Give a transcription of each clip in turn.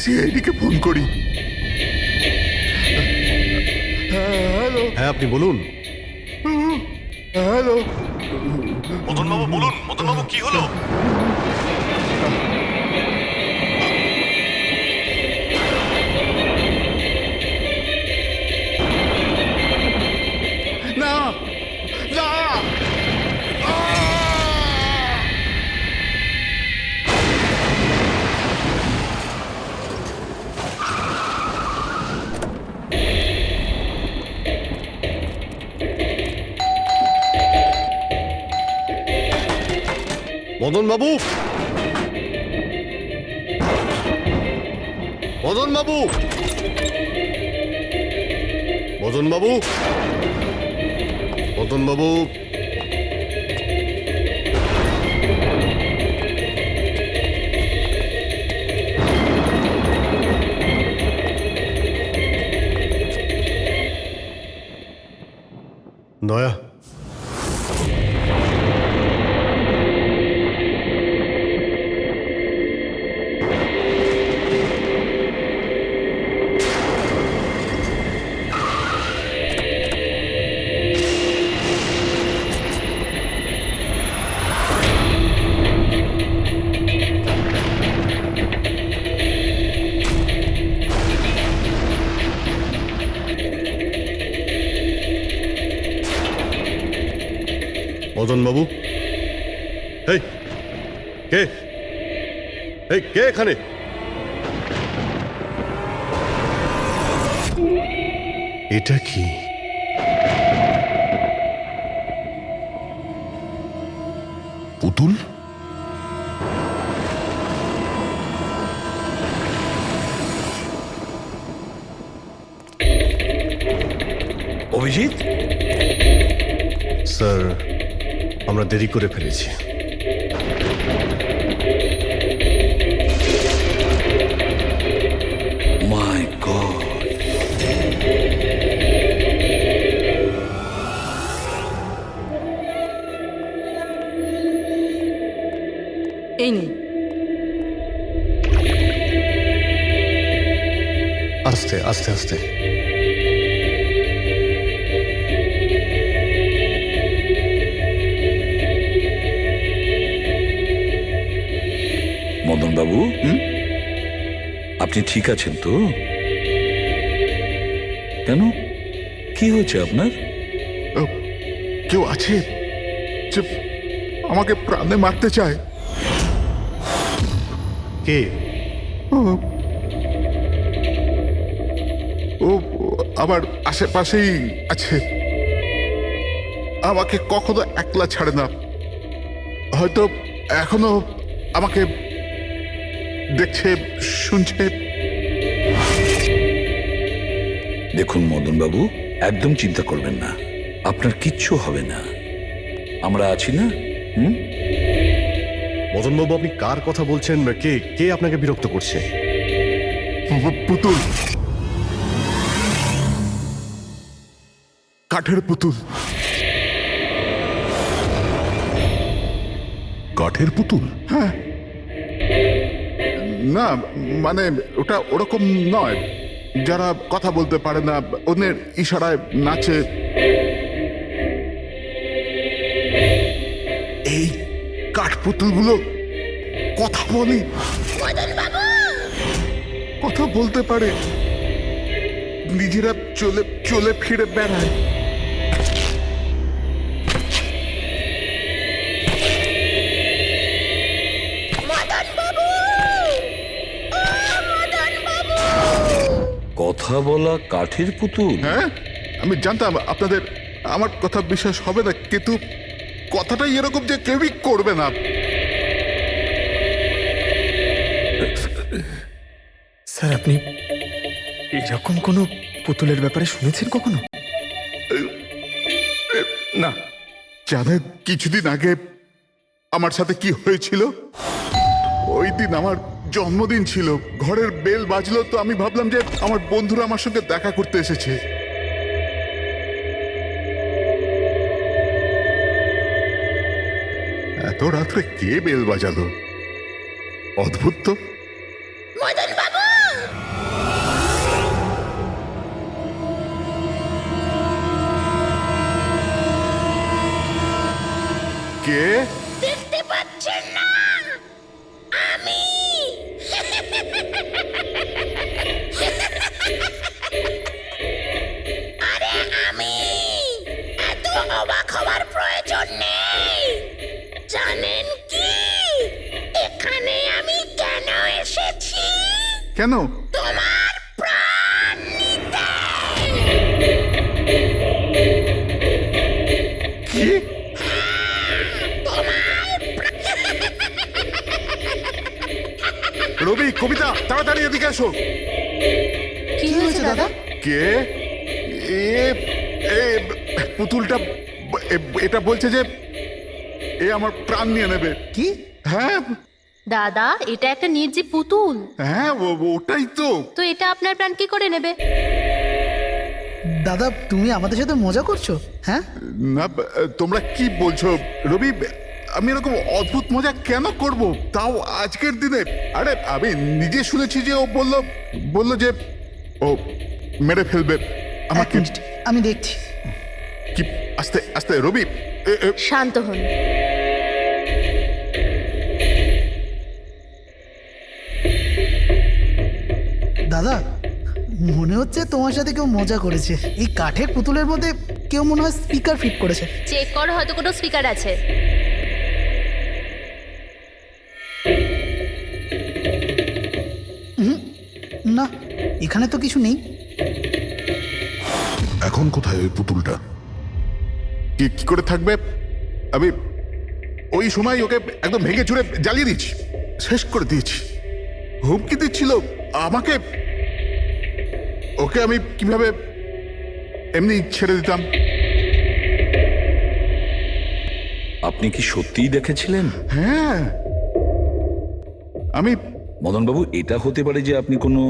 সিআইডিকে phone করি। Hello. হ্যাঁ, আপনি বলুন। হ্যালো। মদনবাবু বলুন, মদনবাবু কি হলো? না না। মদনবাবু, মদনবাবু, মদনবাবু, মদনবাবু, দয়া, মদনবাবু, এই কে? এই কে এখানে? এটা কি? পুতুল? অভিজিৎ, স্যার, আমরা দেরি করে ফেলেছি। মাই গড, এই নিন। আস্তে আস্তে আস্তে। মদনবাবু, আপনি ঠিক আছেন তো? কেন, কি হয়েছে আপনার? কেউ আছে যে আমাকে প্রাণে মারতে চায়? কে? ও আমার আশেপাশেই আছে। আমাকে কখনো একলা ছাড়ে না। হয়তো এখনো আমাকে দেখছে, শুনছে। দেখুন মদনবাবু, একদম চিন্তা করবেন না, আপনার কিচ্ছু হবে না, আমরা আছি না? মদনবাবু, আপনি কার কথা বলছেন? কে কে আপনাকে বিরক্ত করছে? পুতুল, কাঠের পুতুল। কাঠের পুতুল? হ্যাঁ। না মানে ওটা ওরকম নয়, যারা কথা বলতে পারে না, অন্যের ইশারায় নাচে। এই কাঠপুতুলগুলো কথা বলে, কথা বলতে পারে, নিজেরা চলে চলে ফিরে বেড়ায়। কথা বলা কাঠের পুতুল? হ্যাঁ, আমি জানতাম আপনাদের আমার কথা বিশ্বাস হবে না, কিন্তু কথাটাই এরকম যে কেউই করবে না। স্যার, আপনি এরকম কোনো পুতুলের ব্যাপারে শুনেছেন কখনো? না, জানেন কিছুদিন আগে আমার সাথে কি হয়েছিল? ওই দিন আমার জন্মদিন ছিল, ঘরের বেল বাজলো, তো আমি ভাবলাম যে আমার বন্ধুরা আমার সঙ্গে দেখা করতে এসেছে। এত রাত্রে কে বেল বাজালো? অদ্ভুত তো। মদন বাবু, কে? দেখতে পাচ্ছেন না আমি আরে আমি এত অবাক হওয়ার প্রয়োজন নেই। জানেন কি এখানে আমি কেন এসেছি? কেন? তোমার প্রাণ নিতে। কি? রবি, কবিতা, তাড়াতাড়ি এদিকে এসো। কি হয়েছে দাদা? কে? এ এ পুতুলটা এটা বলছে যে এ আমার প্রাণ নিয়ে নেবে। কি? হ্যাঁ দাদা, এটা একটা নির্জীব পুতুল। হ্যাঁ, ওটাই তো। তো এটা আপনার প্রাণ কি করে নেবে? দাদা তুমি আমাদের সাথে মজা করছো? হ্যাঁ, না, তোমরা কি বলছো রবি? আমি এরকম অদ্ভুত মজা কেন করব, তাও আজকের দিনে? আরে আমি নিজে শুনেছি যে ও বললো যে ও মেরে ফেলবে এক আমাকে। মিনিট, আমি দেখছি। কি? আস্তে আস্তে রবি। শান্ত হন। দাদা মনে হচ্ছে তোমার সাথে কেউ মজা করেছে। এই কাঠের পুতুলের মধ্যে কেউ মনে হয় স্পিকার ফিট করেছে। চেক করো, হয়তো কোনো স্পিকার আছে। না, এখানে তো কিছু নেই। এখন কোথায় ওই পুতুলটা? কি করে থাকবে? আমি ওই সময় ওকে একদম ভেঙে চুরে জ্বালিয়ে দিয়েছি, শেষ করে দিয়েছি। হুমকি দিচ্ছিল আমাকে। ওকে আমি কিভাবে এমনি ছেড়ে দিতাম? আপনি কি সত্যিই দেখেছিলেন? হ্যাঁ, আমি মদনবাবু, এটা হতে পারে যে আপনি কোনো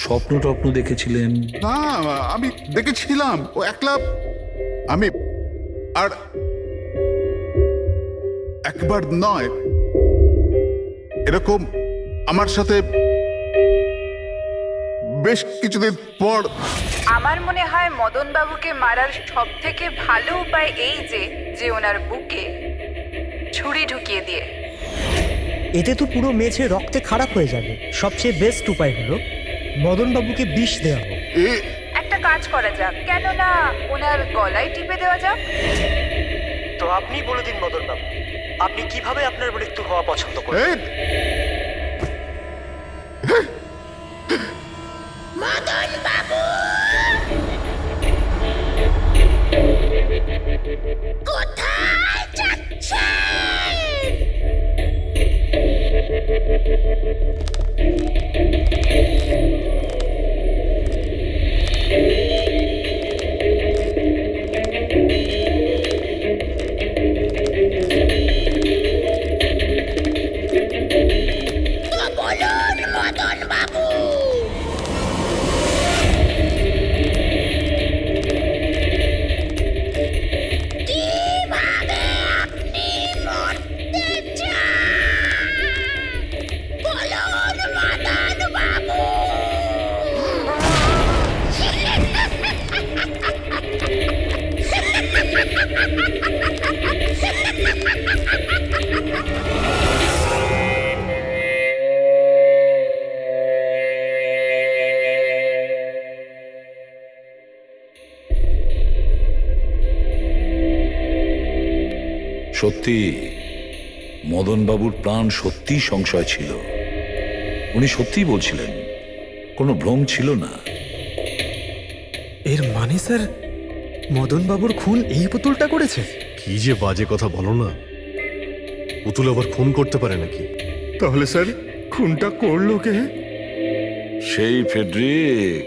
স্বপ্ন টপ্ন দেখেছিলেন। না, আমি দেখেছিলাম ও একলা। আমি আর একবার নয়, এরকম আমার সাথে বেশ কিছুদিন পর। আমার মনে হয় মদন বাবুকে মারার সব থেকে ভালো উপায় এই যে ওনার বুকে ছুরি ঢুকিয়ে দিয়ে। এতে তো পুরো মেঝে রক্তে খারাপ হয়ে যাবে। সবচেয়ে বেস্ট উপায় হলো মদনবাবুকে বিষ দেওয়া হোক। একটা কাজ করা যাক, কেন না ওনার গলায় টিপে দেওয়া যাক। তো আপনি বলে দিন মদনবাবু, আপনি কিভাবে আপনার মৃত্যু হওয়া পছন্দ করেন? এই, মদন বাবু কোথায় যাচ্ছেন? তো বলুন মদন বাবু। কিভাবে আপনি মরতে চান? বলুন মদন বাবু। সত্যি মদনবাবুর প্রাণ সত্যি সংশয় ছিল। উনি সত্যিই বলছিলেন, কোনো ভ্রম ছিল না। এর মানে স্যার, মদন বাবুর খুন এই পুতুলটা করেছে? কি যে বাজে কথা বলো না। পুতুল আবার খুন করতে পারে নাকি? তাহলে স্যার খুনটা করলো কে? সেই ফেডরিক,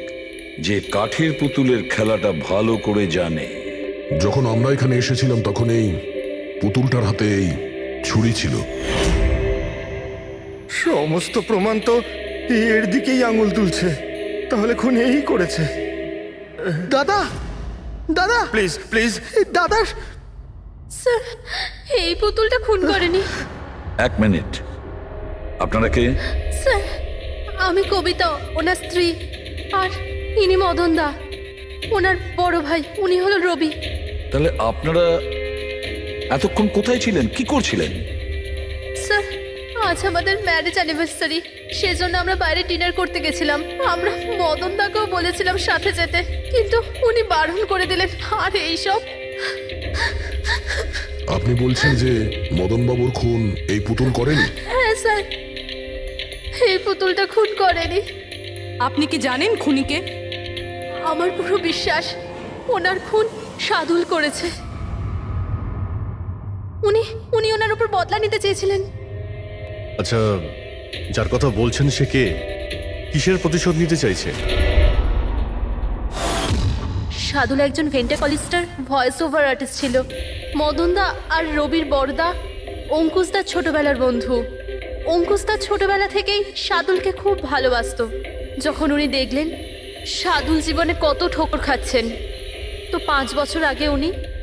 যে কাঠের পুতুলের খেলাটা ভালো করে জানে। যখন আমরা এখানে এসেছিলাম তখন এই পুতুলটার হাতে এই ছুরি ছিল। সমস্ত প্রমাণ তো এর দিকেই আঙুল তুলছে। তাহলে খুন এই করেছে। দাদা, দাদা প্লিজ প্লিজ। দাদা, স্যার, এই পুতুলটা খুন করেনি। এক মিনিট, আপনারা কে? স্যার, আমি কবিতা, ওনার স্ত্রী। আর ইনি মদন দা, ওনার বড় ভাই। উনি হলো রবি। তাহলে আপনারা এতক্ষণ কোথায় ছিলেন, কি করছিলেন? স্যার আজ আমাদের ম্যারেজ অ্যানিভার্সারি, সেজন্য আমরা বাইরে ডিনার করতে গেছিলাম। আমরা মদন দাকেও বলেছিলাম সাথে যেতে, কিন্তু উনি বারণ করে দিলেন। আর এইসব আপনি বলছেন যে মদনবাবুর খুন এই পুতুল করেনি? হ্যাঁ স্যার, এই পুতুলটা খুন করেনি। আপনি কি জানেন খুনিকে? আমার পুরো বিশ্বাস ওনার খুন সাদুল করেছে। উনি উনি ওনার উপর বদলা নিতে চেয়েছিলেন। আচ্ছা, যার কথা বলছেন সে কে? কিসের প্রতিশোধ নিতে চাইছে? সাদুল একজন ভেন্টাকলিস্টার ভয়েস ওভার আর্টিস্ট ছিল। মদনদা আর রবির বড়দা অঙ্কুশদার ছোটবেলার বন্ধু। অঙ্কুশদার ছোটবেলা থেকেই সাদুলকে খুব ভালোবাসতো। যখন উনি দেখলেন সাদুল জীবনে কত ঠোকর খাচ্ছেন, তো 5 বছর আগে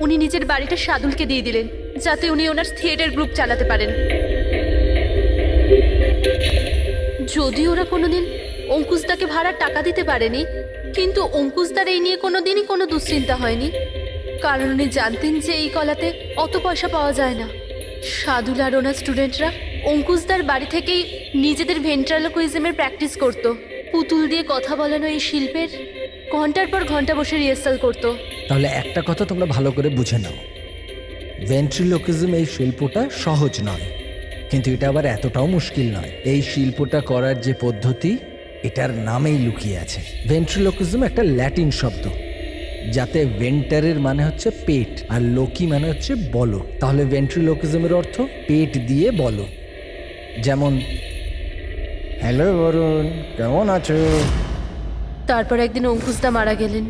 উনি নিজের বাড়িটা সাদুলকে দিয়ে দিলেন, যাতে উনি ওনার থিয়েটার গ্রুপ চালাতে পারেন। যদি ওরা কোনোদিন অঙ্কুশদাকে ভাড়ার টাকা দিতে পারেনি, কিন্তু অঙ্কুশদার এই নিয়ে কোনোদিনই কোনো দুশ্চিন্তা হয়নি, কারণ উনি জানতেন যে এই কলাতে অত পয়সা পাওয়া যায় না। সাদুল আর ওনার স্টুডেন্টরা অঙ্কুশদার বাড়ি থেকেই নিজেদের ভেন্ট্রালোকুইজমের প্র্যাকটিস করত। পুতুল দিয়ে কথা বলানো এই শিল্পের ঘন্টার পর ঘন্টা বসে রিহার্সাল করতো। তাহলে একটা কথা তোমরা ভালো করে বুঝে নাও, ভেন্ট্রিলোকিজম এই শিল্পটা সহজ নয়, কিন্তু এটা আবার এতটাও মুশকিল নয়। এই শিল্পটা করার যে পদ্ধতি, এটার নামেই লুকিয়ে আছে। ভেন্ট্রিলোকিজম একটা ল্যাটিন শব্দ, যাতে ভেন্টারের মানে হচ্ছে পেট আর লোকি মানে হচ্ছে বলো। তাহলে ভেন্ট্রিলোকিজমের অর্থ পেট দিয়ে বলো। যেমন, হ্যালো বরুণ, কেমন আছো? তারপর একদিন অঙ্কুশদা মারা গেলেন,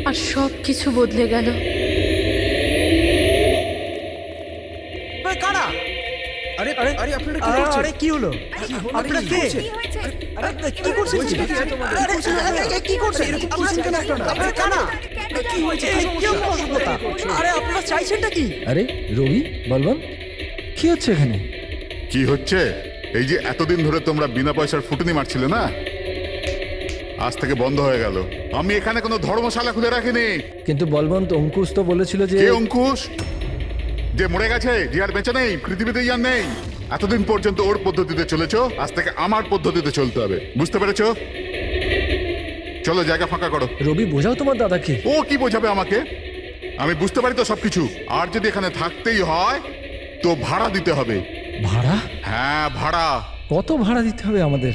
আর সব কিছু বদলে গেল। কারা? আরে আরে আরে আপনারা কি করছেন? আরে কি হলো? আপনারা কে? আরে কি করছেন? কি করছেন? এরকম করছেন কেন আপনারা? আপনারা কারা? কি হয়েছে? কি সমস্যা? আরে আপনারা চাইছেনটা কি? আরে রবি, বলবান, কি হচ্ছে এখানে? কি হচ্ছে? এই যে এতদিন ধরে তোমরা বিনা পয়সার ফুটুনি মারছিলে না, আজ থেকে বন্ধ হয়ে গেল। আমি এখানে কোনো ধর্মশালা খুলে রাখিনি। কিন্তু বলবন্ত, অঙ্কুশ তো বলেছিল যে... কে অঙ্কুশ? যে মরে গেছে, যে আর বেঁচে নেই, পৃথিবীতে আর নেই। এতদিন পর্যন্ত ওর পদ্ধতিতে চলেছো, আজ থেকে আমার পদ্ধতিতে চলতে হবে। বুঝতে পেরেছো? চলো, জায়গা ফাঁকা করো। রবি, বোঝাও তোমার দাদাকে। ও কি বোঝাবে আমাকে? আমি বুঝতে পারি তো সবকিছু। আর যদি এখানে থাকতেই হয় তো ভাড়া দিতে হবে। ভাড়া? হ্যাঁ, ভাড়া। কত ভাড়া দিতে হবে আমাদের?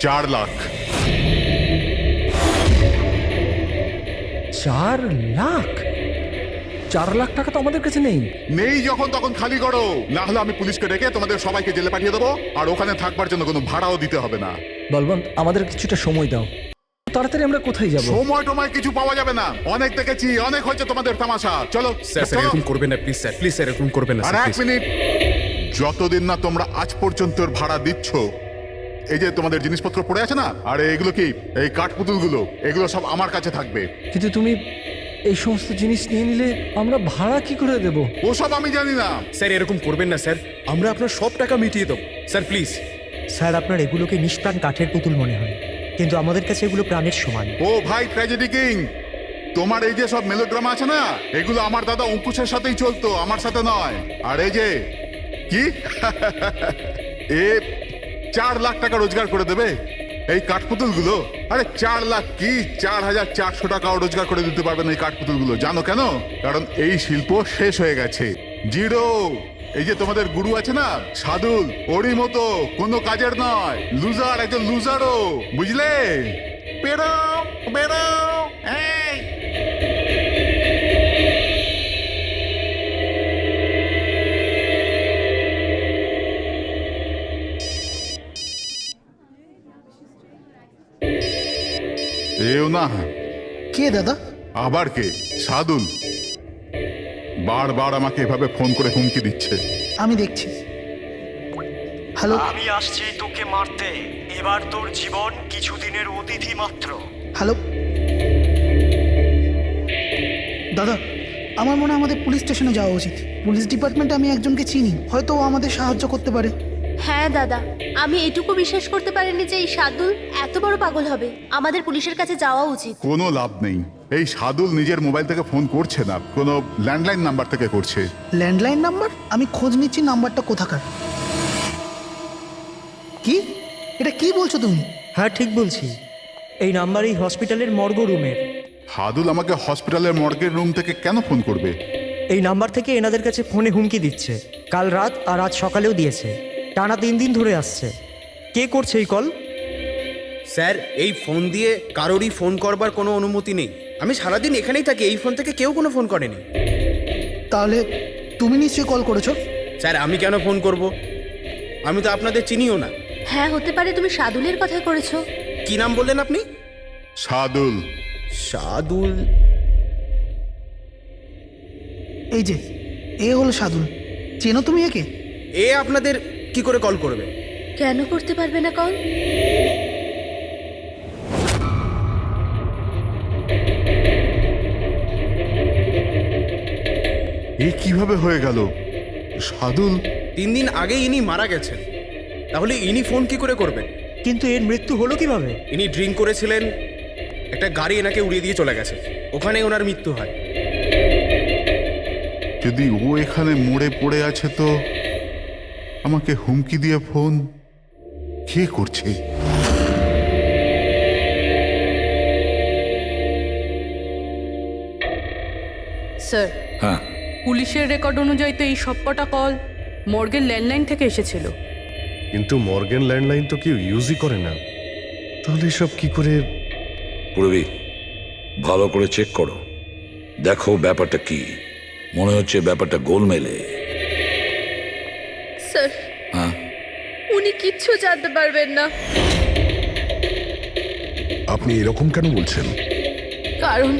4 লাখ। 4 লাখ? 4 লাখ টাকা তো আমাদের কাছে নেই। নেই যখন তখন খালি করো, না হলে আমি পুলিশকে ডেকে তোমাদের সবাইকে জেলে পাঠিয়ে দেবো, আর ওখানে থাকবার জন্য কোনো ভাড়াও দিতে হবে না। বলবন্ত, আমাদের কিছুটা সময় দাও। তাড়াতাড়ি আমরা কোথায় যাব? সময় টময় কিছু পাওয়া যাবে না। অনেক দেখেছি, অনেক হয়েছে তোমাদের তামাশা। চলো স্যার চলো। এরকম করবেন না প্লিজ স্যার, প্লিজ স্যার এরকম করবেন না আর স্যার, 1 মিনিট, যতদিন না তোমরা আজ পর্যন্ত ভাড়া দিচ্ছ, এই যে তোমাদের জিনিসপত্র পড়ে আছে না, আর এগুলো কি, এই কাঠপুতুলগুলো, এগুলো সব আমার কাছে থাকবে। কিন্তু তুমি এই সমস্ত জিনিস নিয়ে নিলে আমরা ভাড়া কি করে দেব? ওসব আমি জানি না। স্যার এরকম করবেন না স্যার, আমরা আপনার সব টাকা মিটিয়ে দেবো স্যার, প্লিজ। স্যার, আপনার এগুলোকে নিষ্প্রাণ কাঠের পুতুল মনে হয়, কিন্তু আমাদের কাছে এগুলো প্রাণের সমান। ও ভাই ট্র্যাজেডি কিং, তোমার এই যে সব মেলোড্রামা আছে না, এগুলো আমার দাদা অঙ্কুশের সাথেই চলতো, আমার সাথে নয়। আর এই যে কি এ 4 লাখ টাকা রোজগার করে দেবে এই কাঠপুতুলগুলো। আরে 4 লাখ কি, 4400 টাকাও রোজগার করে দিতে পারবে না এই কাঠপুতুলগুলো। জানো কেন? কারণ এই শিল্প শেষ হয়ে গেছে, জিরো। এই যে তোমাদের গুরু আছে না সাদুল, ওরই মতো কোনো কাজের নয়, লুজার, একজন লুজারও, বুঝলে? বেরো বেরো। এই এও না। কে দাদা? আবার কে? সাদুল বারবার আমাকে এভাবে ফোন করে হুমকি দিচ্ছে। আমি দেখছি। হ্যালো। আমি আসছি তোকে মারতে। এবার তোর জীবন কিছুদিনের অতিথি মাত্র। হ্যালো দাদা, আমার মনে হয় আমাদের পুলিশ স্টেশনে যাওয়া উচিত। পুলিশ ডিপার্টমেন্টে আমি একজনকে চিনি, হয়তো ও আমাদের সাহায্য করতে পারে। হ্যাঁ দাদা, আমি এটুকু বিশ্বাস করতে পারিনি যে এই সাদুল এত বড় পাগল হবে। আমাদের পুলিশের কাছে যাওয়া উচিত। কোনো লাভ নেই, এই সাদুল নিজের মোবাইল থেকে ফোন করছে না, কোনো ল্যান্ডলাইন নাম্বার থেকে করছে। Landline number? আমি খোঁজ নিচ্ছি নাম্বারটা কোথাকার। কি? এটা কি বলছো তুমি? হ্যাঁ ঠিক বলছি, এই নাম্বার এই হসপিটালের মর্গ রুমের। সাদুল আমাকে হসপিটালের মর্গের রুম থেকে কেন ফোন করবে? এই নাম্বার থেকে এনাদের কাছে ফোনে হুমকি দিচ্ছে, কাল রাত আর আজ সকালেও দিয়েছে, টানা 3 দিন ধরে আসছে। কে করছে এই কল? স্যার এই ফোন দিয়ে কারোরই ফোন করবার কোনো অনুমতি নেই। আমি সারাদিন এখানেই থাকি, এই ফোন থেকে কেউ কোনো ফোন করেনি। তাহলে তুমি নিশ্চয়ই কল করেছো। স্যার আমি কেন ফোন করব? আমি তো আপনাদের চিনিও না। হ্যাঁ হতে পারে তুমি সাদুলের কথা করেছো। কি নাম বললেন আপনি? সাদুল। সাদুল? এই যে এ হলো সাদুল, চেনো তুমি একে? এ আপনাদের কি করে কল করবে? কেন করতে পারবে না কল? এ কিভাবে হয়ে গেল? সাদুল 3 দিন আগে ইনি মারা গেছেন, তাহলে ইনি ফোন কি করে করবেন? কিন্তু এর মৃত্যু হলো কিভাবে? ইনি ড্রিঙ্ক করেছিলেন, একটা গাড়ি এনাকে উড়িয়ে দিয়ে চলে গেছে, ওখানে ওনার মৃত্যু হয়। যদি ও এখানে মরে পড়ে আছে তো আমাকে হুমকি দিয়ে ফোন কে করছে? স্যার হ্যাঁ, পুলিশের রেকর্ড অনুযায়ী তো এই সবকটা কল মর্গের ল্যান্ডলাইন থেকে এসেছিল। কিন্তু মর্গেন ল্যান্ডলাইন তো কেউ ইউজই করে না, তাহলে সব কি করে? পূরবী ভালো করে চেক করো, দেখো ব্যাপারটা কি। মনে হচ্ছে ব্যাপারটা গোলমেলে। স্যার হ্যাঁ, উনি কিচ্ছু জানতে পারবেন না, আপনি এরকম কেন বলছেন? কারণ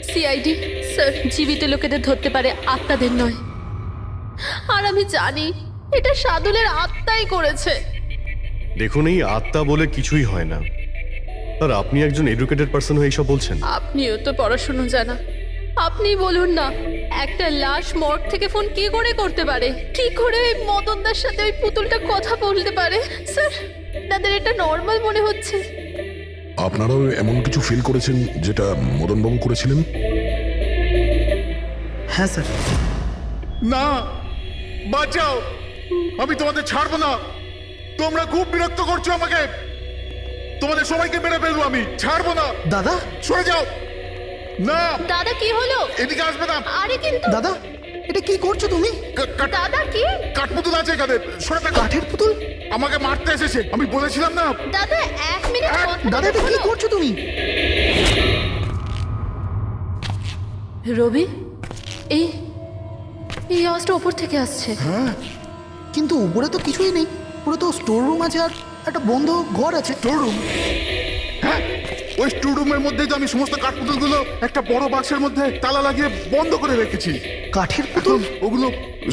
সিআইডি স্যার জীবিত লোকেদের ধরতে পারে, আত্মাদের নয়। আর আমি জানি এটা সাদুলের আত্মাই করেছে। দেখুন এই আত্মা বলে কিছুই হয় না, আর আপনি একজন এডুকেটেড পার্সন হয়ে এইসব বলছেন? আপনিও তো পড়াশুনো জানা, আপনি বলুন না একটা লাশ মর্গ থেকে ফোন কি করে করতে পারে? কি করে ওই মদনদার সাথে ওই পুতুলটা কথা বলতে পারে? স্যার তাদের এটা নর্মাল মনে হচ্ছে। আপনারাও এমন কিছু ফিল করেছেন যেটা মদনবাবু করেছিলেন? হ্যাঁ স্যার। না, বাঁচাও, আমি তোমাদের ছাড়বো না। তোমরা খুব বিরক্ত করছো আমাকে, তোমাদের সবাইকে মেরে ফেলবো আমি, ছাড়বো না। দাদা, সরে যাও। না দাদা কি হলো? এদিকে আসবে না। আরে কিন্তু দাদা এটা কি করছো তুমি? দাদা কি? কাঠপুতুল আছে এখানে, সরে থাকো। কাঠের পুতুল? আমাকে মারতে এসেছে, আমি বলেছিলাম না। দাদা 1 মিনিট দাদা এটা কি করছো তুমি? রবি এই এই আওয়াজটা ওপর থেকে আসছে। হ্যাঁ কিন্তু উপরে তো কিছুই নেই, পুরো তো স্টোর রুম আছে আর একটা বন্ধ ঘর আছে। Store room? হ্যাঁ, ওই স্টোর রুমের মধ্যেই তো আমি সমস্ত কাঠপুতুলগুলো একটা বড় বাক্সের মধ্যে তালা লাগিয়ে বন্ধ করে রেখেছি। কাঠের পুতুল? ওগুলো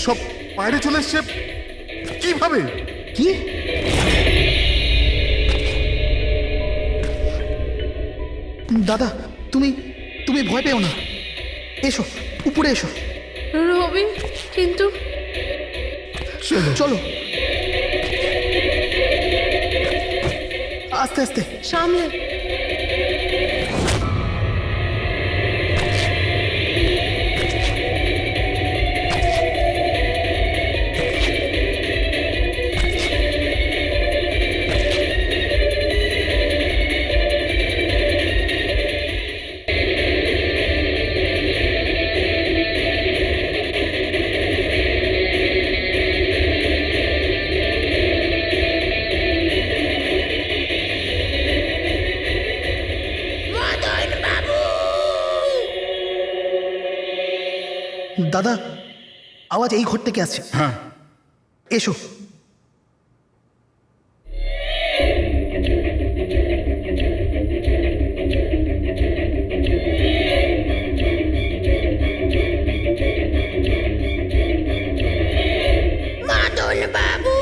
সব বাইরে চলে এসছে কিভাবে? কি? দাদা তুমি তুমি ভয় পেও না, এসো উপরে এসো। রবি কিন্তু চলো আস্তে আস্তে সামলে। দাদা আওয়াজ এই ঘর থেকে আসছে। হ্যাঁ এসো। মদন বাবু,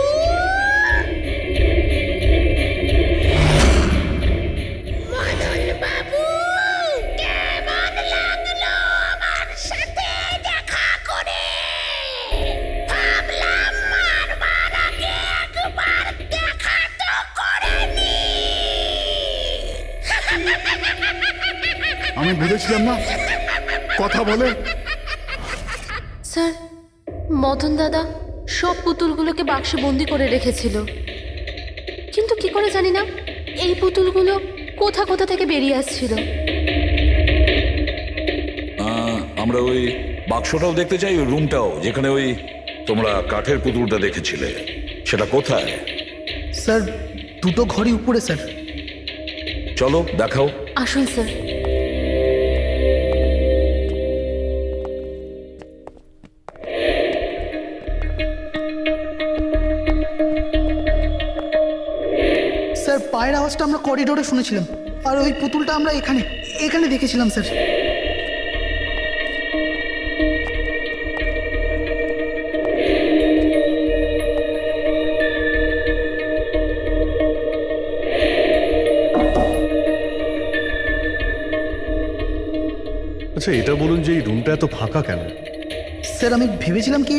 মদন বাবু, কেমন লাগলো আমার সাথে দেখা করে? ভাবলাম মারবার আমি বুঝেছিলাম না কথা বলে। স্যার, মদন দাদা সব পুতুলগুলোকে বাক্সে বন্দি করে রেখেছিল, কিন্তু কি করে জানি না এই পুতুলগুলো কোথা কোথা থেকে বেরিয়ে আসছিল। আমরা ওই বাক্সটাও দেখতে চাই, ওই রুমটাও যেখানে ওই তোমরা কাঠের পুতুলটা দেখেছিলে, সেটা কোথায়? স্যার দুটো ঘরই উপরে স্যার। চলো দেখাও। আসুন স্যার। স্যার পায়ের আওয়াজটা আমরা করিডোরে শুনেছিলাম, আর ওই পুতুলটা আমরা এখানে এখানে দেখেছিলাম স্যার। আচ্ছা এটা বলুন যে এই রুমটা এত ফাঁকা কেন? স্যার আমি ভেবেছিলাম কি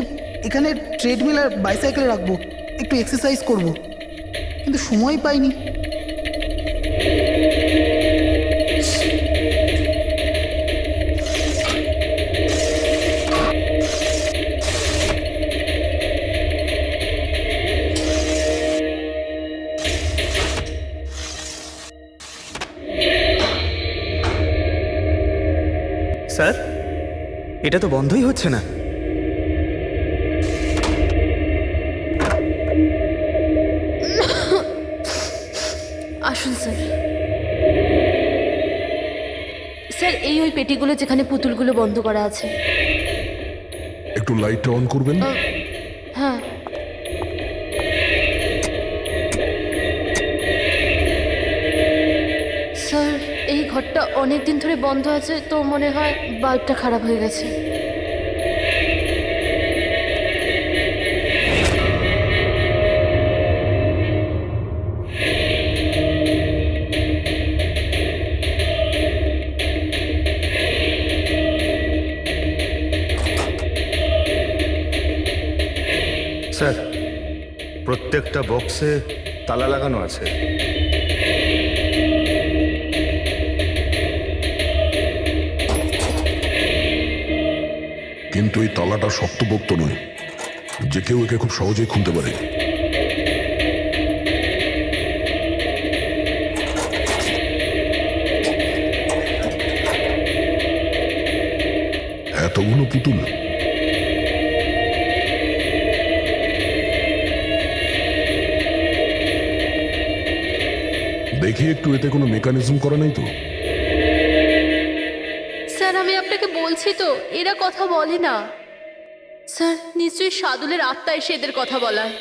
এখানে ট্রেডমিল আর বাইসাইকেল রাখবো, একটু এক্সারসাইজ করব, কিন্তু সময় পাইনি। স্যার এটা তো বন্ধই হচ্ছে না। আসুন স্যার। স্যার এই ওই পেটিগুলো যেখানে পুতুলগুলো বন্ধ করা আছে। একটু লাইটটা অন করবেন? হ্যাঁ। স্যার এই ঘরটা অনেক দিন ধরে বন্ধ আছে, তো মনে হয় বাল্বটা খারাপ হয়ে গেছে। স্যার প্রত্যেকটা বক্সে তালা লাগানো আছে। কিন্তু এই তালাটা শক্তপোক্ত নয়, যে কেউ একে খুব সহজেই খুলতে পারে। এতগুলো পুতুল, দেখি একটু এতে কোনো মেকানিজম করা নেই তো? স্যার আমি আপনাকে বলছি তো এরা কথা বলে না। স্যার নিশ্চয়ই সাদুলের আত্মা এসে এদের কথা বলায়।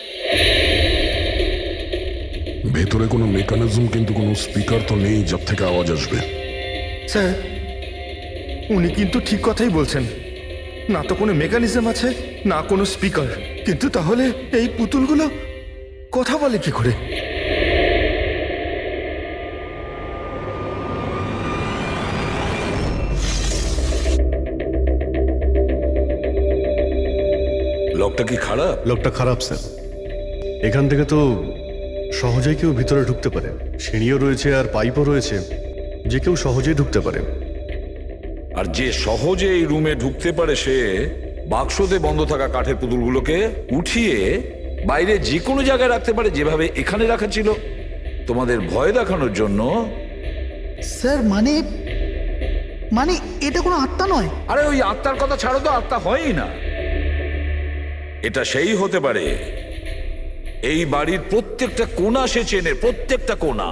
ভেতরে কোনো মেকানিজম কিন্তু কোনো স্পিকার তো নেই যার থেকে আওয়াজ আসবে। স্যার উনি কিন্তু ঠিক কথাই বলছেন, না তো কোনো মেকানিজম আছে না কোনো স্পিকার, কিন্তু তাহলে এই পুতুলগুলো কথা বলে কি করে? লকটা কি খারাপ? লকটা খারাপ স্যার। এখান থেকে তো সহজেই কেউ ভিতরে ঢুকতে পারে, সিঁড়িও রয়েছে আর পাইপও রয়েছে, যে কেউ সহজেই ঢুকতে পারে। আর যে সহজে এই রুমে ঢুকতে পারে সে বাক্সতে বন্ধ থাকা কাঠের পুতুলগুলোকে উঠিয়ে বাইরে যে কোনো জায়গায় রাখতে পারে, যেভাবে এখানে রাখা ছিল তোমাদের ভয় দেখানোর জন্য। স্যার মানে মানে এটা কোনো আত্মা নয়। আরে ওই আত্মার কথা ছাড়ো তো, আত্মা হয়ই না। এটা সেই হতে পারে এই বাড়ির প্রত্যেকটা কোণা সে চেনে, প্রত্যেকটা কোণা।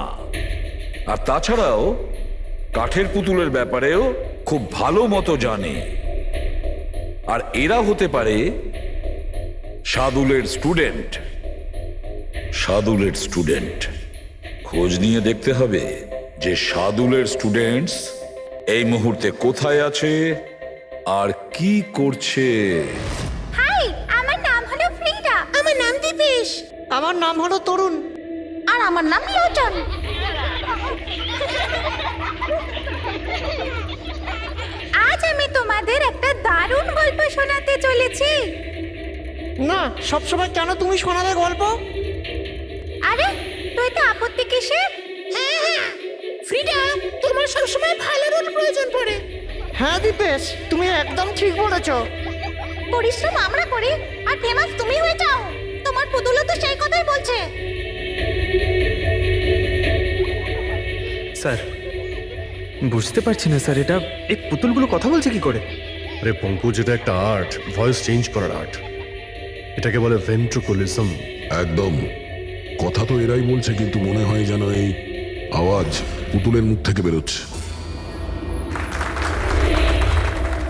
আর তাছাড়াও কাঠের পুতুলের ব্যাপারেও খুব ভালো মতো জানে। আর এরা হতে পারে সাদুলের স্টুডেন্ট। সাদুলের স্টুডেন্ট খোঁজ নিয়ে দেখতে হবে যে সাদুলের স্টুডেন্টস এই মুহূর্তে কোথায় আছে আর কি করছে। হাই, আমার নাম হলো ফ্রিডা। আমার নাম দীপেশ। আমার নাম হলো তরুণ। আর আমার নাম লোচন। আজ আমি তোমাদের একটা দারুণ গল্প শোনাতে চলেছি। না, সবসময় কেন তুমি শোনাবে গল্প? আরে তুই তো আপত্তি কিসের? হ্যাঁ হ্যাঁ, ফ্রিডা তোমার আমার সবসময় ভালোর প্রয়োজন পড়ে। হ্যাঁ দীপেশ, তুমি একদম ঠিক বলেছো। পরিশ্রম আমরা করি আর ফেমাস তুমি হয়ে যাও। তোমার পুতুলও তো সেই কথাই বলছে। স্যার বুঝতে পারছি না স্যার, এটা এই পুতুলগুলো কথা বলছে কি করে? আরে পঙ্কজ, এটা একটা আর্ট, ভয়েস চেঞ্জ করার আর্ট। এটাকে বলে ভেন্ট্রিকুলিজম। একদম। কথা তো এরাই বলছে, কিন্তু মনে হয় যেন এই আওয়াজ পুতুলের মুখ থেকে বেরোচ্ছে।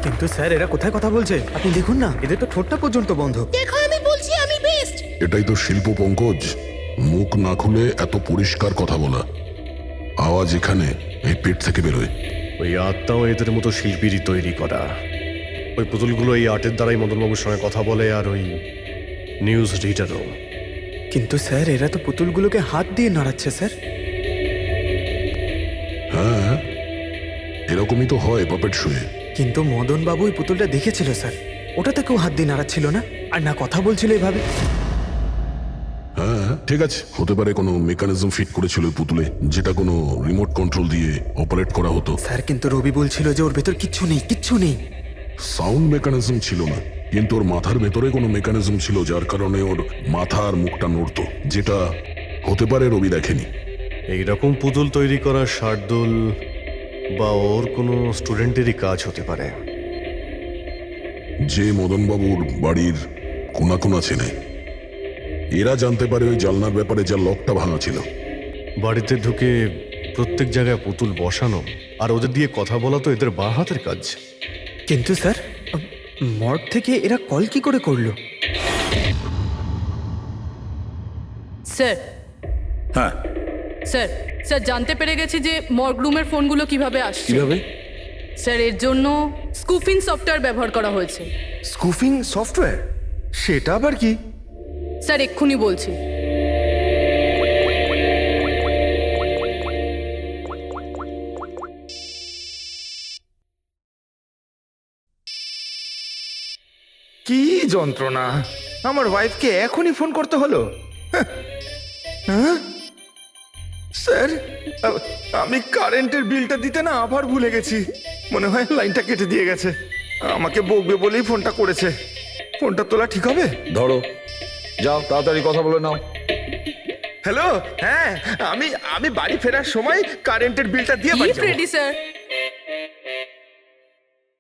কিন্তু স্যার এরা কোথায় কথা বলছে? আপনি দেখুন না, এদের তো ঠোঁটটা পর্যন্ত বন্ধ। দেখো আমি বলছি আমি বেস্ট। এটাই তো শিল্প পঙ্কজ, মুখ না খুলে এত পরিষ্কার কথা বলা। আওয়াজ এখানে এই পেট থেকে বেরোয়। ওই আর্টটাও এদের মতো শিল্পীরই তৈরি করা। ওই পুতুলগুলো এই আর্টের দ্বারাই মদনবাবুর সঙ্গে কথা বলে, আর ওই নিউজ রিডারও। কিন্তু স্যার এরা তো পুতুলগুলোকে হাত দিয়ে নাড়াচ্ছে স্যার। হ্যাঁ, এরকমই তো হয় পাপেট শুয়ে। কিন্তু মদন বাবু ওই পুতুলটা দেখেছিল স্যার, ওটাতে কেউ হাত দিয়ে নাড়াচ্ছিল না, আর না কথা বলছিল এভাবে। হ্যাঁ ঠিক আছে, হতে পারে কোনো মেকানিজম ফিট করেছিল ওই পুতুলে, যেটা কোনো রিমোট কন্ট্রোল দিয়ে অপারেট করা হতো। স্যার কিন্তু রবি বলছিল যে ওর ভেতর কিচ্ছু নেই, কিচ্ছু নেই। সাউন্ড মেকানিজম ছিল না, কিন্তু ওর মাথার ভেতরে কোনো মেকানিজম ছিল, যার কারণে ওর মাথা আর মুখটা নড়তো, যেটা হতে পারে রবি দেখেনি। এইরকম পুতুল তৈরি করা শার্দুল বা ওর কোনো স্টুডেন্টেরই কাজ হতে পারে। যে মদনবাবুর বাড়ির কোনা কোনা চেনে, এরা জানতে পারে ওই জানলার ব্যাপারে, যার লকটা ভাঙা ছিল। বাড়িতে ঢুকে প্রত্যেক জায়গায় পুতুল বসানো আর ওদের দিয়ে কথা বলা তো এদের বাঁ হাতের কাজ। কিন্তু স্যার মর্গ থেকে এরা কল কি করে করলো? স্যার, হ্যাঁ, স্যার স্যার জানতে পেরে গেছি যে মর্গ রুমের ফোনগুলো কিভাবে আসছে। কিভাবে? স্যার এর জন্য স্কুফিং সফটওয়্যার ব্যবহার করা হয়েছে। স্কুফিং সফটওয়্যার? সেটা আবার কি? স্যার এক্ষুনি বলছি। কি যন্ত্রণা! আমার ওয়াইফকে এখনই ফোন করতে হলো। হ্যাঁ স্যার, আমি কারেন্টের বিলটা দিতে না আবার ভুলে গেছি। মনে হয় লাইনটা কেটে দিয়ে গেছে। আমাকে বকবে বলেই ফোনটা করেছে। ফোনটা তোলা ঠিক হবে? ধরো, যাও তাড়াতাড়ি কথা বলে নাও। হ্যালো, হ্যাঁ আমি বাড়ি ফেরার সময় কারেন্টের বিলটা দিয়ে বাড়ি যাবো। রেডি স্যার,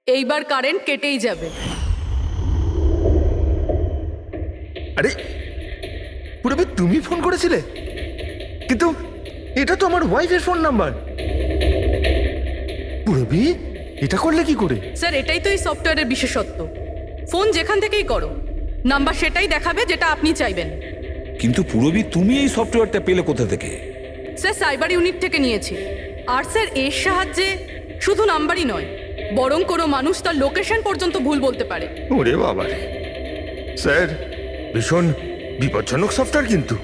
এইবার কারেন্ট কেটেই যাবে। আরে পুরবি, তুমি ফোন করেছিলে? কিন্তু এটা তো আমার ওয়াইফের ফোন নাম্বার। পুরবি, এটা করলে কি করে? স্যার এটাই তো এই সফটওয়্যারের বিশেষত্ব। ফোন যেখান থেকেই করো, নাম্বার সেটাই দেখাবে যেটা আপনি চাইবেন। কিন্তু পুরবি, তুমি এই সফটওয়্যারটা পেলে কোথা থেকে? স্যার সাইবার ইউনিট থেকে নিয়েছি। আর স্যার এর সাহায্যে শুধু নাম্বারই নয়, বরং কোনো মানুষ তার লোকেশন পর্যন্ত ভুল বলতে পারে। ওরে বাবা রে! স্যার ভীষণ বিপজ্জনক সফটওয়্যার কিন্তু।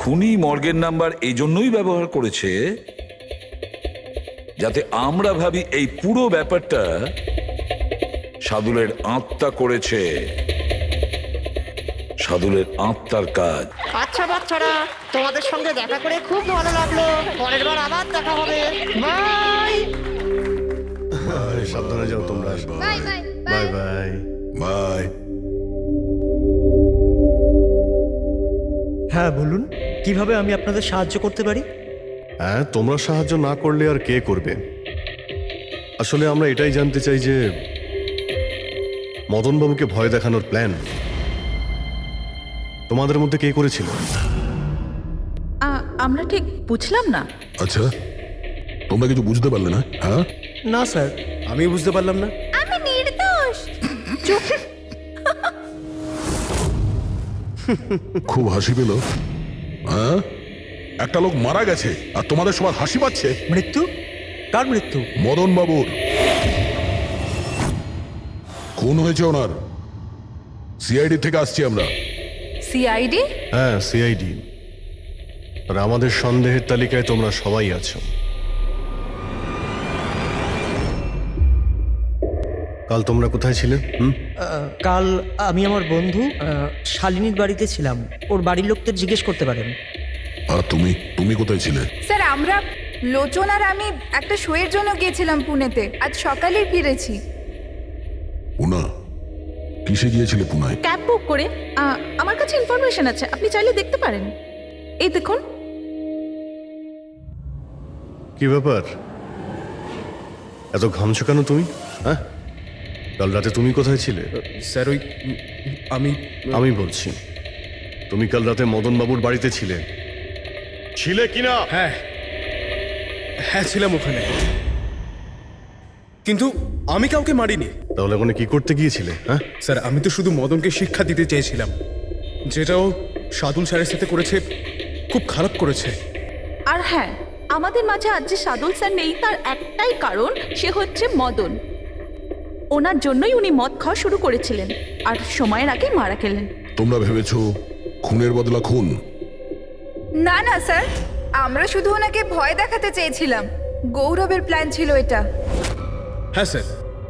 খুনি মর্গের নাম্বার এই জন্যই ব্যবহার করেছে যাতে আমরা ভাবি এই পুরো ব্যাপারটা সাদুলের আত্মা করেছে। সাদুলের আত্মার কাজ। আচ্ছা বাচ্চারা, তোমাদের সঙ্গে দেখা করে খুব ভালো লাগলো। পরের বার আবার দেখা হবে। বাই। সাবধানে যাও তোমরা। Bye bye bye bye bye. হ্যাঁ বলুন, কিভাবে আমি আপনাদের সাহায্য করতে পারি? হ্যাঁ, তোমরা সাহায্য না করলে আর কে করবে? আসলে আমরা এটাই জানতে চাই যে মদনবাবুকে ভয় দেখানোর প্ল্যান তোমাদের মধ্যে কে করেছিল? আমরা ঠিক বুঝলাম না। আচ্ছা, তোমরা কিছু বুঝতে পারলে না? হ্যাঁ, না স্যার, আমি বুঝতে পারলাম না। আমি নির্দোষ। খুব হাসি পেল। হ্যাঁ, একটা লোক মারা গেছে আর তোমাদের সবার হাসি পাচ্ছে। মৃত্যু? কার মৃত্যু? মদন বাবুর খুন হয়েছে ওনার। সিআইডি থেকে আসছি আমরা। সিআইডি? হ্যাঁ, সিআইডি। আর আমাদের সন্দেহের তালিকায় তোমরা সবাই আছো। কাল তোমরা কোথায় ছিলে? কাল আমি আমার বন্ধু শালিনীর বাড়িতে ছিলাম। ওর বাড়ির লোকদের জিজ্ঞেস করতে পারেন। আর তুমি কোথায় ছিলে? স্যার আমরা লোচন আর আমি একটা শোয়ের জন্য গিয়েছিলাম পুনেতে, আজ সকালেই ফিরেছি। পুনা কিসে গিয়েছিলে পুনায়? ক্যাব বুক করে আমার কাছে ইনফরমেশন আছে, আপনি চাইলে দেখতে পারেন। এই দেখুন। কি ব্যাপার, এত ঘামছো কেন তুমি? হ্যাঁ, কাল রাতে তুমি কোথায় ছিলে? স্যার ওই আমি বলছি, তুমি কাল রাতে মদন বাবুর বাড়িতে ছিলে কিনা? হ্যাঁ হ্যাঁ ছিলাম ওখানে, কিন্তু আমি কাউকে মারিনি। তাহলে ওখানে কি করতে গিয়েছিলে? হ্যাঁ স্যার আমি তো শুধু মদনকে শিক্ষা দিতে চেয়েছিলাম, যেটাও সাদুল স্যারের সাথে করেছে, খুব খারাপ করেছে। আর হ্যাঁ, আমাদের মাঝে আজ যে সাদুল স্যার নেই তার একটাই কারণ, সে হচ্ছে মদন। ওনার জন্যই উনি মদ খাওয়া শুরু করেছিলেন আর সময়ের আগেই মারা গেলেন। তোমরা ভেবেছো খুনের বদলা খুন? না না স্যার, আমরা শুধু ওনাকে ভয় দেখাতে চেয়েছিলাম। গৌরবের প্ল্যান ছিল এটা। হ্যাঁ স্যার,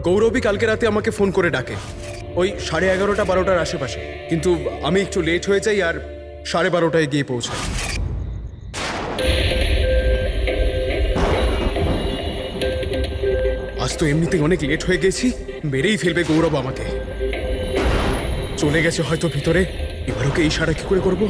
গৌরবই কালকে রাতে আমাকে ফোন করে ডাকে, ওই 11:30 12টার আশেপাশে, কিন্তু আমি একটু লেট হয়ে যাই আর 12:30টায় গিয়ে পৌঁছাই। আজ তো এমনিতেই অনেক লেট হয়ে গেছি, মেরেই ফেলবে গৌরব আমাকে। চলে গেছে হয়তো ভিতরে, এবার ওকে ইশারা কি করে করবো?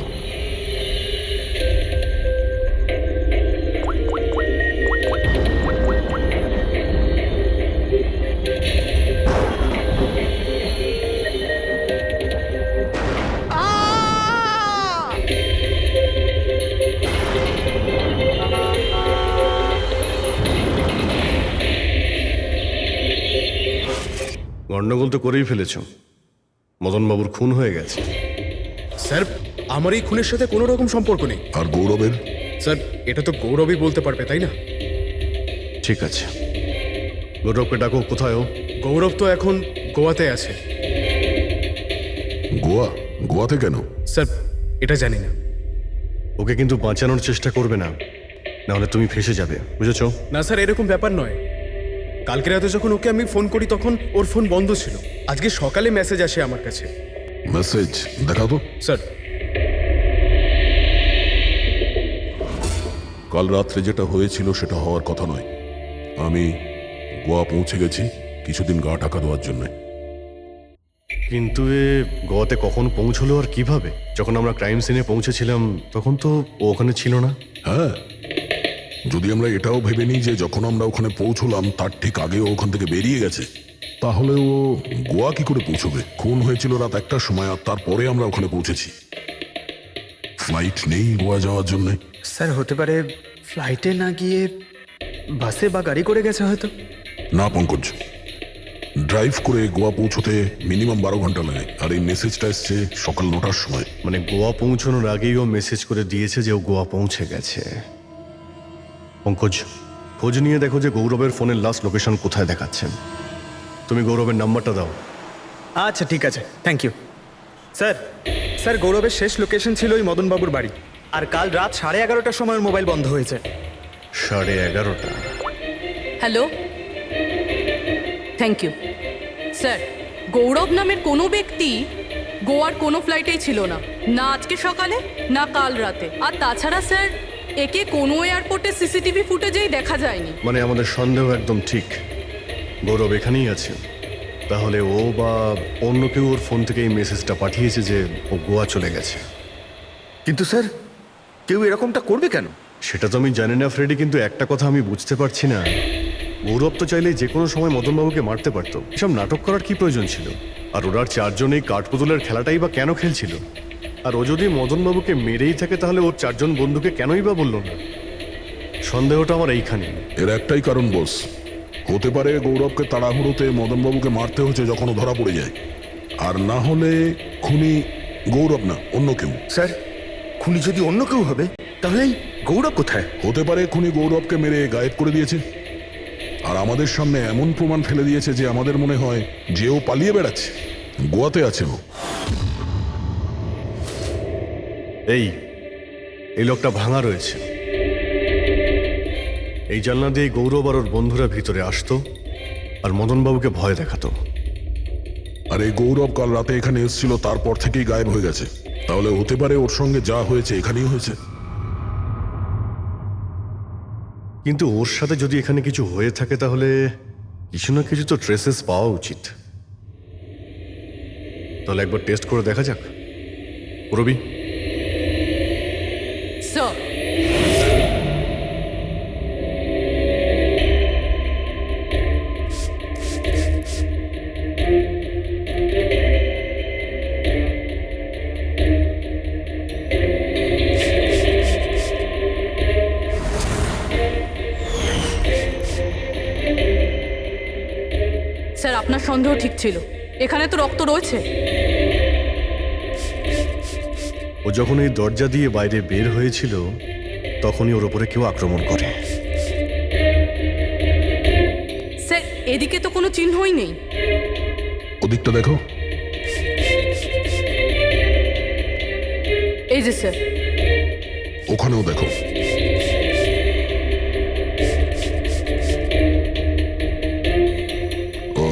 গন্ডগোল তো করেই ফেলেছো, মদন বাবুর খুন হয়ে গেছে। স্যার আমার এই খুনের সাথে কোনো রকম সম্পর্ক নেই। আর গৌরবের? স্যার এটা তো গৌরবই বলতে পারবে, তাই না? ঠিক আছে, গৌরবকে ডাকো। কোথায় ও? গৌরব তো এখন গোয়াতে আছে। গোয়াতে কেন? স্যার এটা জানি না। ওকে কিন্তু বাঁচানোর চেষ্টা করবে না, নাহলে তুমি ফেসে যাবে, বুঝেছো? না স্যার, এরকম ব্যাপার নয়। কালকে রাতে যখন ওকে আমি ফোন করি তখন ওর ফোন বন্ধ ছিল। আজকে সকালে মেসেজ আসে আমার কাছে। মেসেজ দেখাও তো। স্যার কাল রাত্রে যেটা হয়েছিল সেটা হওয়ার কথা নয়। আমি গোয়া পৌঁছে গেছি কিছুদিন গা ঢাকা দেওয়ার জন্য। কিন্তু এ গোয়াতে কখন পৌঁছলো আর কিভাবে? যখন আমরা ক্রাইম সিনে পৌঁছেছিলাম তখন তো ও ওখানে ছিল না। হ্যাঁ, যদি আমরা এটাও ভেবে নিই যে যখন আমরা ওখানে পৌঁছলাম তার ঠিক আগে ও ওখান থেকে বেরিয়ে গেছে, তাহলে ও গোয়া কি করে পৌঁছবে? খুন হয়েছিল রাত 1টার সময় আর তারপরে আমরা ওখানে পৌঁছেছি। ফ্লাইট নেই গোয়া যাওয়ার জন্য। স্যার হতে পারে ফ্লাইটে না গিয়ে বাসে বা গাড়ি করে গেছে হয়তো। না পঙ্কজ, ড্রাইভ করে গোয়া পৌঁছতে মিনিমাম 12 ঘন্টা লাগে, আর এই মেসেজটা এসছে সকাল 9টার সময়। মানে গোয়া পৌঁছানোর আগেই ও মেসেজ করে দিয়েছে যে ও গোয়া পৌঁছে গেছে। পঙ্কজ, খোঁজ নিয়ে দেখো যে গৌরবের ফোনের লাস্ট লোকেশন কোথায় দেখাচ্ছে। তুমি গৌরবের নাম্বারটা দাও। আচ্ছা ঠিক আছে, থ্যাংক ইউ স্যার। গৌরবের শেষ লোকেশন ছিল ওই মদনবাবুর বাড়ি, আর কাল রাত 11:30টার সময় ওর মোবাইল বন্ধ হয়েছে। 11:30? Hello, thank you sir. Gaurav নামের কোনো ব্যক্তি গোয়ার কোনো ফ্লাইটেই ছিল না, না আজকে সকালে না কাল রাতে। আর তাছাড়া স্যার, একে কোনো এয়ারপোর্টে সিসিটিভি ফুটেজেই দেখা যায়নি। মানে আমাদের সন্দেহ একদম ঠিক, গৌরব এখানেই আছে। তাহলে ও বা অন্য কেউ ওর ফোন থেকে এই মেসেজটা পাঠিয়েছে যে ও গোয়া চলে গেছে। কিন্তু স্যার কেউ এরকমটা করবে কেন? সেটা তো আমি জানি না ফ্রেডি, কিন্তু একটা কথা আমি বুঝতে পারছি না, গৌরব তো চাইলে যে কোনো সময় মদনবাবুকে মারতে পারতো। এসব নাটক করার কি প্রয়োজন ছিল? আর ওরার 4 জন এই কাঠপুতুলের খেলাটাই বা কেন খেলছিল? আর ও যদি মদনবাবুকে মেরেই থাকে তাহলে ওর 4 জন বন্ধুকে কেনই বা বললো না? সন্দেহটা আমার এইখানে। এর একটাই কারণ বস, হতে পারে গৌরবকে তাড়াহুড়োতে মদনবাবুকে মারতে হচ্ছে যখন ও ধরা পড়ে যায়, আর না হলে খুনি গৌরব না অন্য কেউ। স্যার খুনি যদি অন্য কেউ হবে তাহলে গৌরব কোথায়? হতে পারে খুনি গৌরবকে মেরে গায়েব করে দিয়েছে, আর আমাদের সামনে এমন প্রমাণ ফেলে দিয়েছে যে আমাদের মনে হয় যে ও পালিয়ে বেড়াচ্ছে, গোয়াতে আছে ও। এই লোকটা ভাঙা রয়েছে। এই জানলা দিয়ে গৌরব আর ওর বন্ধুরা ভিতরে আসতো আর মদনবাবুকে ভয় দেখাতো। আর এই গৌরব কাল রাতে এখানে এসেছিল, তারপর থেকেই গায়েব হয়ে গেছে। তাহলে হতে পারে ওর সঙ্গে যা হয়েছে এখানেই হয়েছে। কিন্তু ওর সাথে যদি এখানে কিছু হয়ে থাকে তাহলে কিছু না কিছু তো ট্রেসেস পাওয়া উচিত। তাহলে একবার টেস্ট করে দেখা যাক। রবি, স্যার স্যার আপনার সন্দেহ ঠিক ছিল, এখানে তো রক্ত রয়েছে। ও যখন এই দরজা দিয়ে বাইরে বের হয়েছিল তখনই ওর ওপরে কেউ আক্রমণ করে। স্যার এদিকে তো কোনো চিহ্নই নেই। ওদিকটা দেখো। এই যে স্যার, ওখানেও দেখো। ও,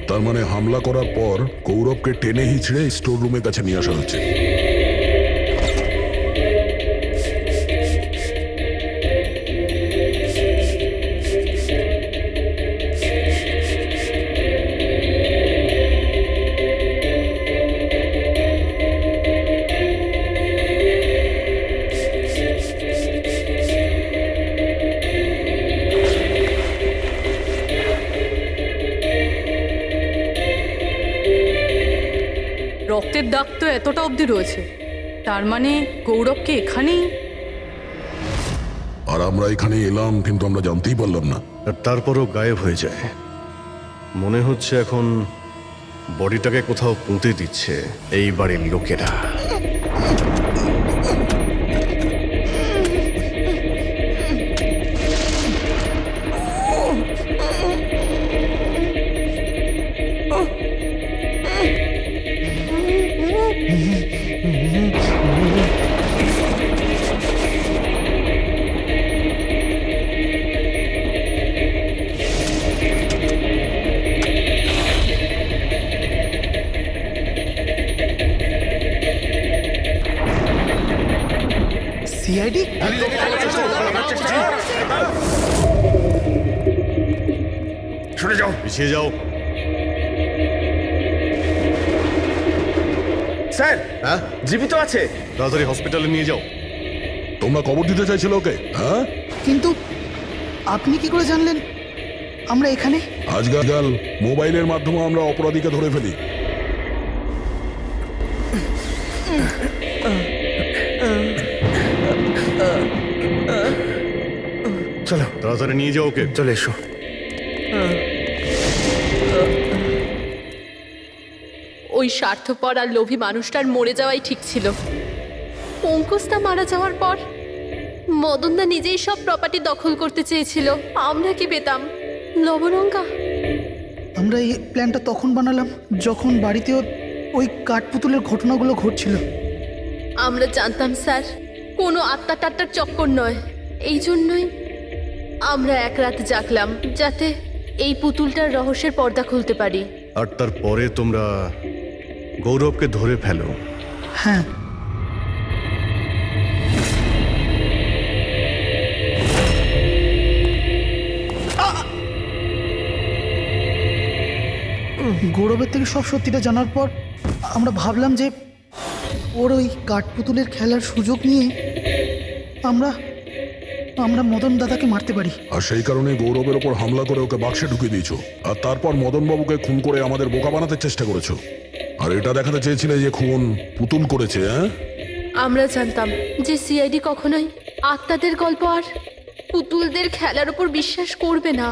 তার মানে হামলা করার পর গৌরবকে টেনে হিচড়ে স্টোর রুমের কাছে নিয়ে আসা হচ্ছে। রক্তের দাগ তো এতটা অবধি রয়েছে, তার মানে গৌরবকে এখানেই। আর আমরা এখানে এলাম কিন্তু আমরা জানতেই পারলাম না। আর তারপরও গায়েব হয়ে যায়। মনে হচ্ছে এখন বডিটাকে কোথাও পুঁতে দিচ্ছে এই বাড়ির লোকেরা। সিআইডি? শুনে যাও। পিছিয়ে যাও। স্যার, হ্যাঁ, জীবিত আছে। তাড়াতাড়ি হসপিটালে নিয়ে যাও। তোমরা কবর দিতে চাইছিল ওকে? হ্যাঁ, কিন্তু আপনি কি করে জানলেন আমরা এখানে? আজকাল মোবাইলের মাধ্যমে আমরা অপরাধীকে ধরে ফেলি। চলো তাড়াতাড়ি নিয়ে যাও ওকে। চলে এসো। ওই স্বার্থপর আর লোভী মানুষটার মরে যাওয়াই ঠিক ছিল। অঙ্কুশদা মারা যাওয়ার পর মদনদা নিজেই সব প্রপার্টি দখল করতে চেয়েছিল। আমরা কি পেতাম? লবণঙ্কা। আমরা এই প্ল্যানটা তখন বানালাম যখন বাড়িতে ওই কাঠপুতুলের ঘটনাগুলো ঘটছিল। আমরা জানতাম স্যার কোনো আত্মা টাত্মার চক্কর নয়। এই জন্যই আমরা এক রাত জাগলাম যাতে এই পুতুলটার রহস্যের পর্দা খুলতে পারি। আর তারপরে তোমরা গৌরবকে ধরে ফেলো। হ্যাঁ, গৌরবের থেকে সব সত্যিটা জানার পর আমরা ভাবলাম যে ওর ওই কাঠপুতুলের খেলার সুযোগ নিয়ে আমরা মদন দাদাকে মারতে পারি। আর সেই কারণে গৌরবের ওপর হামলা করে ওকে বাক্সে ঢুকিয়ে দিয়েছো। আর তারপর মদনবাবুকে খুন করে আমাদের বোকা বানাতে চেষ্টা করেছো। আর এটা দেখাতে চেয়েছিলে যে খুন পুতুল করেছে। হ্যাঁ, আমরা জানতাম যে সিআইডি কখনোই আত্মাদের গল্প আর পুতুলদের খেলার উপর বিশ্বাস করবে না।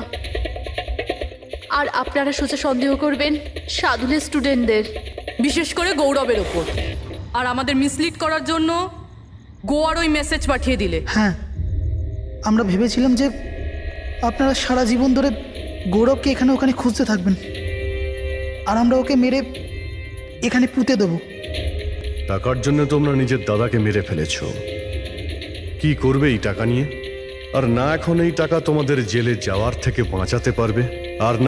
আর আপনারা সোজা সন্দেহ করবেন সাধুলের স্টুডেন্টদের, বিশেষ করে গৌরবের ওপর। আর আমাদের মিসলিড করার জন্য গোয়ার ওই মেসেজ পাঠিয়ে দিলে। হ্যাঁ, আমরা ভেবেছিলাম যে আপনারা সারা জীবন ধরে গৌরবকে এখানে ওখানে খুঁজতে থাকবেন আর আমরা ওকে মেরে এখানে পুঁতে দেবো। টাকার জন্য তোমরা নিজের দাদাকে মেরে ফেলেছো। কি করবে এই টাকা নিয়ে? আর না এখন এই টাকা তোমাদের জেলে যাওয়ার থেকে বাঁচাতে পারবে, আর না